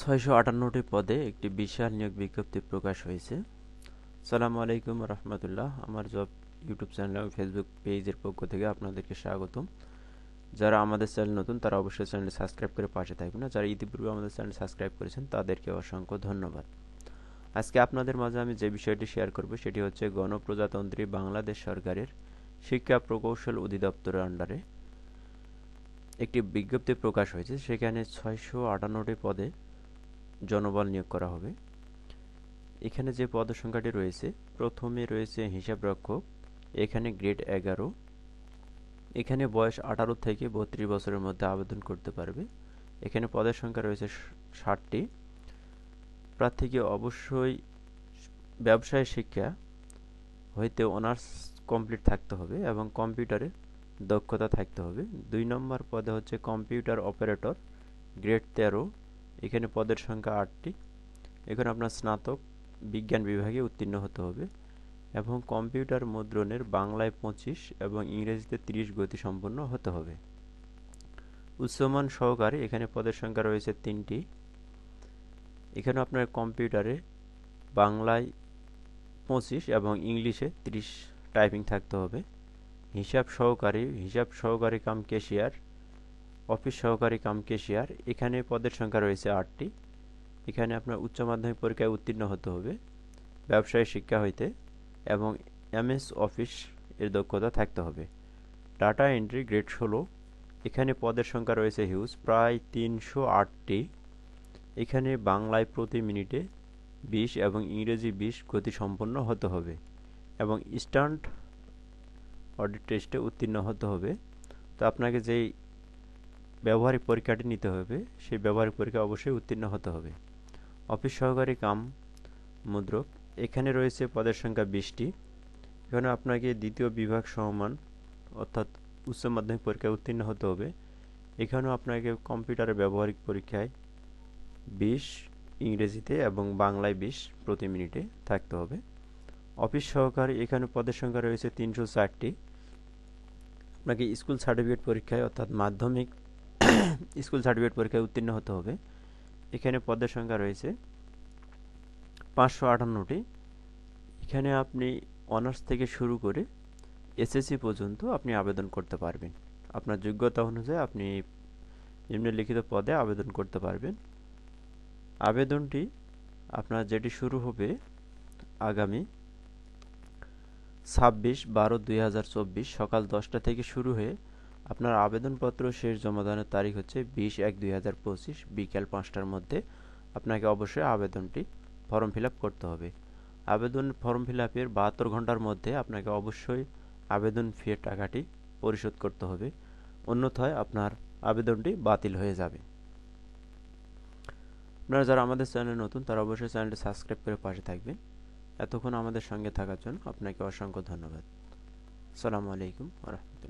658টি পদে একটি বিশাল নিয়োগ বিজ্ঞপ্তি প্রকাশ হয়েছে। আসসালামু আলাইকুম রহমতুল্লাহ। আমার জব ইউটিউব চ্যানেল এবং ফেসবুক পেজের পক্ষ থেকে আপনাদেরকে স্বাগতম। যারা আমাদের চ্যানেল নতুন তারা অবশ্যই চ্যানেলটি সাবস্ক্রাইব করে পাশে থাকবেন, যারা ইতিপূর্বে আমাদের চ্যানেল সাবস্ক্রাইব করেছেন তাদেরকে অসংখ্য ধন্যবাদ। আজকে আপনাদের মাঝে আমি যে বিষয়টি শেয়ার করব সেটি হচ্ছে গণপ্রজাতন্ত্রী বাংলাদেশ সরকারের শিক্ষা প্রকৌশল অধিদপ্তরের আন্ডারে একটি বিজ্ঞপ্তি প্রকাশ হয়েছে। সেখানে 658টি পদে জনবল নিয়োগ করা হবে। এখানে যে পদসংখ্যাটি রয়েছে, প্রথমে রয়েছে হিসাবরক্ষক, এখানে গ্রেড 11। এখানে বয়স 18 থেকে 32 বছরের মধ্যে আবেদন করতে পারবে। এখানে পদের সংখ্যা রয়েছে 60টি। প্রার্থীকে অবশ্যই ব্যবসায় শিক্ষা হইতে অনার্স কমপ্লিট থাকতে হবে এবং কম্পিউটারে দক্ষতা থাকতে হবে। 2 নম্বর পদে হচ্ছে কম্পিউটার অপারেটর, গ্রেড 13। এখানে পদের সংখ্যা 8টি। এখানে আপনার স্নাতক বিজ্ঞান বিভাগে উত্তীর্ণ হতে হবে এবং কম্পিউটার মুদ্রণের বাংলায় 25 এবং ইংরেজিতে 30 গতি সম্পন্ন হতে হবে। উচ্চমান সহকারী, এখানে পদের সংখ্যা রয়েছে 3টি। এখানে আপনার কম্পিউটারে বাংলায় 25 এবং ইংলিশে 30 টাইপিং থাকতে হবে। হিসাব সহকারী কাম ক্যাশিয়ার, অফিস সহকারী কাম ক্যাশিয়ার, এখানে পদের সংখ্যা রয়েছে 8টি। এখানে আপনার উচ্চ মাধ্যমিক পরীক্ষায় উত্তীর্ণ হতে হবে ব্যবসায় শিক্ষা হইতে এবং এমএস অফিস এর দক্ষতা থাকতে হবে। Data entry, grade 16। এখানে পদের সংখ্যা রয়েছে হিউজ, প্রায় 308টি। এখানে বাংলায় প্রতি মিনিটে 20 এবং ইংরেজি 20 গতি সম্পন্ন হতে হবে এবং স্ট্যান্ড অডিট টেস্টে উত্তীর্ণ হতে হবে। তো আপনাকে যেই ব্যবহারিক পরীক্ষাটি নিতে হবে সেই ব্যবহারিক পরীক্ষা অবশ্যই উত্তীর্ণ হতে হবে। অফিস সহকারী কাম মুদ্রক, এখানে রয়েছে পদের সংখ্যা 20টি। এখানে আপনাকে দ্বিতীয় বিভাগ সমমান অর্থাৎ উচ্চ মাধ্যমিক পরীক্ষায় উত্তীর্ণ হতে হবে। এখানেও আপনাকে কম্পিউটারের ব্যবহারিক পরীক্ষায় 20 ইংরেজিতে এবং বাংলায় 20 প্রতি মিনিটে থাকতে হবে। অফিস সহকারী, এখানে পদের সংখ্যা রয়েছে 304টি। আপনাকে স্কুল সার্টিফিকেট পরীক্ষায় অর্থাৎ মাধ্যমিক স্কুল সার্টিফিকেট পরীক্ষায় উত্তীর্ণ হতে হবে। এখানে পদের সংখ্যা রয়েছে 558টি। এখানে আপনি অনার্স থেকে শুরু করে এসএসসি পর্যন্ত আপনি আবেদন করতে পারবেন। আপনার যোগ্যতা অনুযায়ী আপনি নিম্নলিখিত পদে আবেদন করতে পারবেন। আবেদনটি আপনার যেটি শুরু হবে আগামী 26/12/2024 সকাল 10টা থেকে শুরু হয়ে আপনার আবেদনপত্র শেষ জমাদানের তারিখ হচ্ছে 20/1/2025 বিকাল 5টার মধ্যে আপনাকে অবশ্যই আবেদনটি ফর্ম ফিল আপ করতে হবে। আবেদন ফর্ম ফিল আপের 72 ঘন্টার মধ্যে আপনাকে অবশ্যই আবেদন ফি এর টাকাটি পরিশোধ করতে হবে, অন্যথায় আপনার আবেদনটি বাতিল হয়ে যাবে। আপনারা যারা আমাদের চ্যানেলে নতুন তারা অবশ্যই চ্যানেলটি সাবস্ক্রাইব করে পাশে থাকবেন। এতক্ষণ আমাদের সঙ্গে থাকার জন্য আপনাকে অসংখ্য ধন্যবাদ। আসসালামু আলাইকুম ওয়া রাহমাতুল্লাহ।